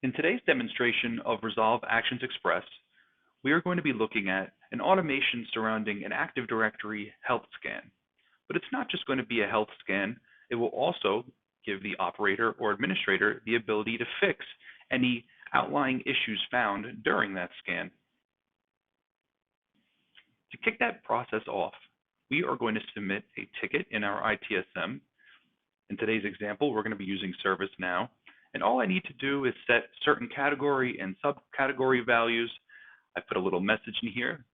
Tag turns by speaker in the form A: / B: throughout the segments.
A: In today's demonstration of Resolve Actions Express, we are going to be looking at an automation surrounding an Active Directory health scan. But it's not just going to be a health scan, it will also give the operator or administrator the ability to fix any outlying issues found during that scan. To kick that process off, we are going to submit a ticket in our ITSM. In today's example, we're going to be using ServiceNow. And all I need to do is set certain category and subcategory values. I put a little message in here.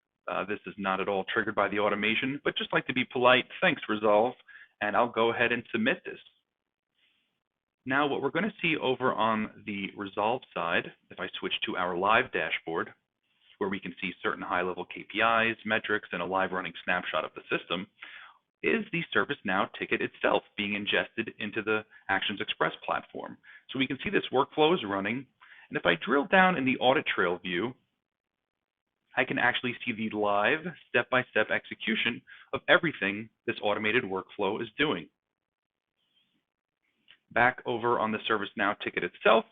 A: This is not at all triggered by the automation, but just like to be polite, thanks Resolve, and I'll go ahead and submit this. Now what we're going to see over on the Resolve side, if I switch to our live dashboard, where we can see certain high-level KPIs, metrics, and a live running snapshot of the system, is the ServiceNow ticket itself being ingested into the Actions Express platform. So we can see this workflow is running, and if I drill down in the audit trail view, I can actually see the live step-by-step execution of everything this automated workflow is doing. Back over on the ServiceNow ticket itself,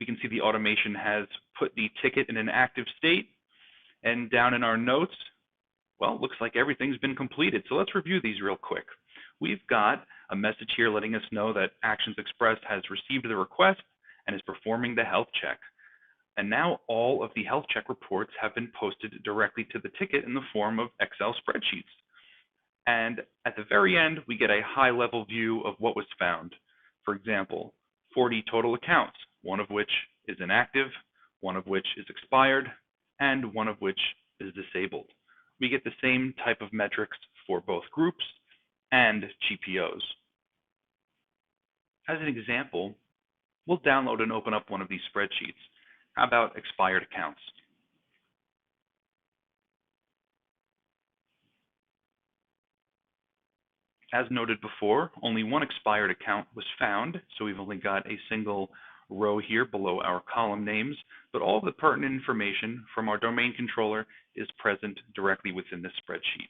A: we can see the automation has put the ticket in an active state, and down in our notes, well, looks like everything's been completed. So let's review these real quick. We've got a message here letting us know that Actions Express has received the request and is performing the health check. And now all of the health check reports have been posted directly to the ticket in the form of Excel spreadsheets. And at the very end, we get a high-level view of what was found. For example, 40 total accounts, one of which is inactive, one of which is expired, and one of which is disabled. We get the same type of metrics for both groups and GPOs. As an example, we'll download and open up one of these spreadsheets. How about expired accounts? As noted before, only one expired account was found, so we've only got a single row here below our column names, but all of the pertinent information from our domain controller is present directly within this spreadsheet.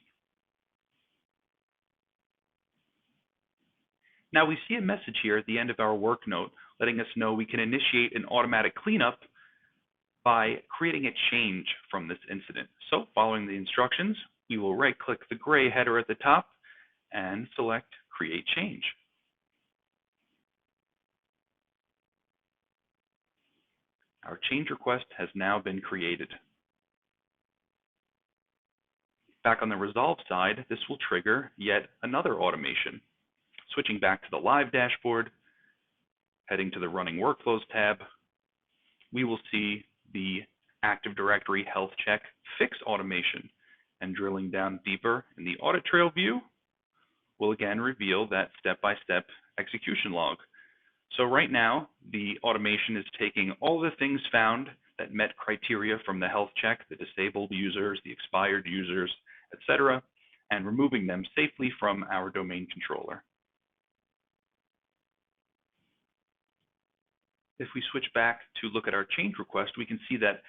A: Now we see a message here at the end of our work note letting us know we can initiate an automatic cleanup by creating a change from this incident. So following the instructions, we will right-click the gray header at the top and select Create Change. Our change request has now been created. Back on the Resolve side, this will trigger yet another automation. Switching back to the live dashboard, heading to the Running Workflows tab, we will see the Active Directory Health Check Fix automation. And drilling down deeper in the audit trail view, will again reveal that step-by-step execution log. So right now, the automation is taking all the things found that met criteria from the health check, the disabled users, the expired users, etc., and removing them safely from our domain controller. If we switch back to look at our change request, we can see that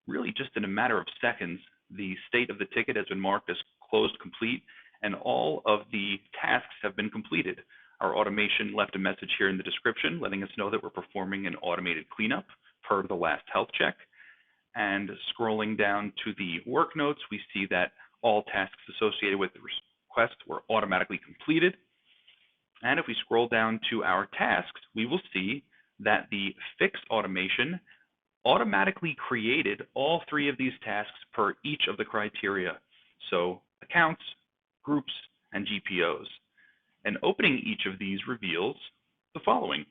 A: really just in a matter of seconds, the state of the ticket has been marked as closed complete, and all of the tasks have been completed. Our automation left a message here in the description letting us know that we're performing an automated cleanup per the last health check. And scrolling down to the work notes, we see that all tasks associated with the request were automatically completed. And if we scroll down to our tasks, we will see that the Fix automation automatically created all three of these tasks per each of the criteria. So accounts, groups, and GPOs. And opening each of these reveals the following.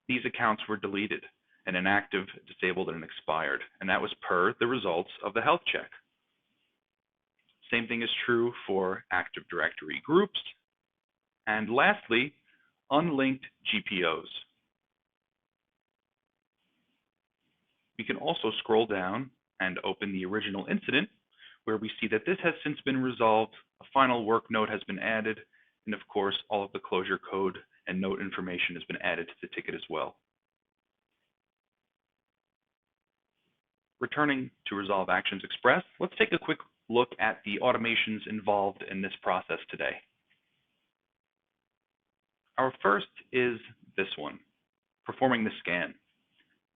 A: These accounts were deleted, and inactive, disabled, and expired, and that was per the results of the health check. Same thing is true for Active Directory groups. And lastly, unlinked GPOs. We can also scroll down and open the original incident, where we see that this has since been resolved, a final work note has been added, and of course, all of the closure code and note information has been added to the ticket as well. Returning to Resolve Actions Express, let's take a quick look at the automations involved in this process today. Our first is this one, performing the scan.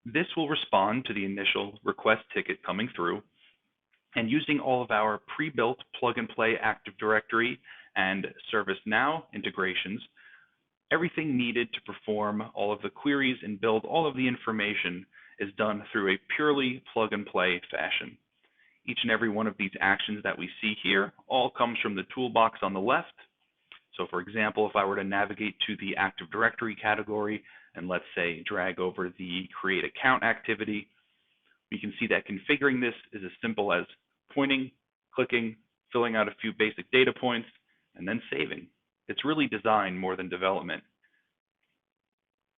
A: This will respond to the initial request ticket coming through, and using all of our pre-built plug-and-play Active Directory and ServiceNow integrations, everything needed to perform all of the queries and build all of the information is done through a purely plug-and-play fashion. Each and every one of these actions that we see here all comes from the toolbox on the left. So for example, if I were to navigate to the Active Directory category and let's say drag over the Create Account activity, we can see that configuring this is as simple as pointing, clicking, filling out a few basic data points, and then saving. It's really design more than development.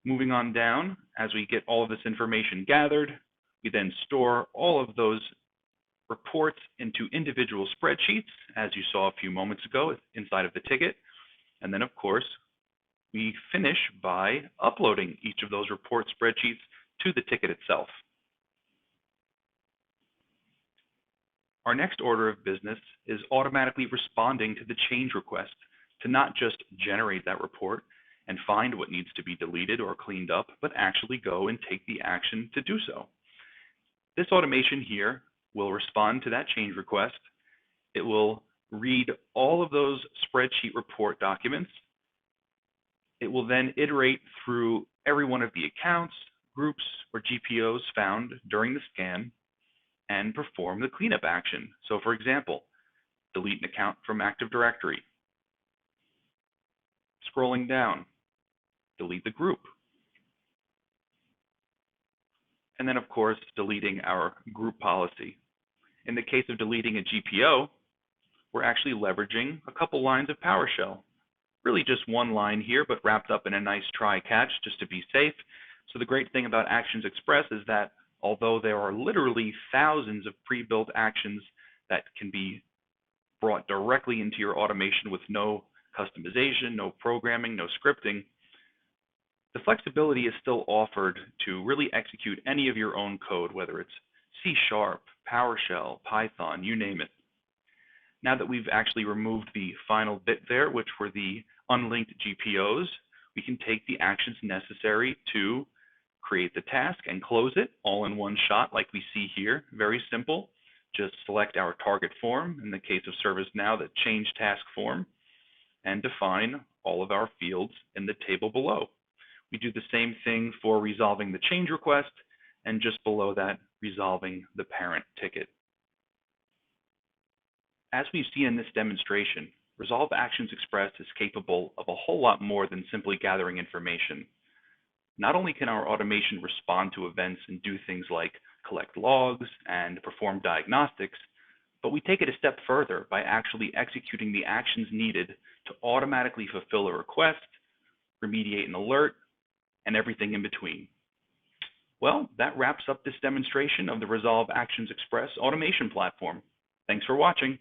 A: Moving on down, as we get all of this information gathered, we then store all of those reports into individual spreadsheets, as you saw a few moments ago inside of the ticket. And then, of course, we finish by uploading each of those report spreadsheets to the ticket itself. Our next order of business is automatically responding to the change request to not just generate that report and find what needs to be deleted or cleaned up, but actually go and take the action to do so. This automation here will respond to that change request. It will read all of those spreadsheet report documents. It will then iterate through every one of the accounts, groups, or GPOs found during the scan and perform the cleanup action. So for example, delete an account from Active Directory. Scrolling down, delete the group. And then of course, deleting our group policy. In the case of deleting a GPO, we're actually leveraging a couple lines of PowerShell. Really just one line here, but wrapped up in a nice try-catch just to be safe. So the great thing about Actions Express is that although there are literally thousands of pre-built actions that can be brought directly into your automation with no customization, no programming, no scripting, the flexibility is still offered to really execute any of your own code, whether it's C#, PowerShell, Python, you name it. Now that we've actually removed the final bit there, which were the unlinked GPOs, we can take the actions necessary to create the task and close it all in one shot like we see here. Very simple. Just select our target form, in the case of ServiceNow, the change task form, and define all of our fields in the table below. We do the same thing for resolving the change request, and just below that, resolving the parent ticket. As we've seen in this demonstration, Resolve Actions Express is capable of a whole lot more than simply gathering information. Not only can our automation respond to events and do things like collect logs and perform diagnostics, but we take it a step further by actually executing the actions needed to automatically fulfill a request, remediate an alert, and everything in between. Well, that wraps up this demonstration of the Resolve Actions Express automation platform. Thanks for watching.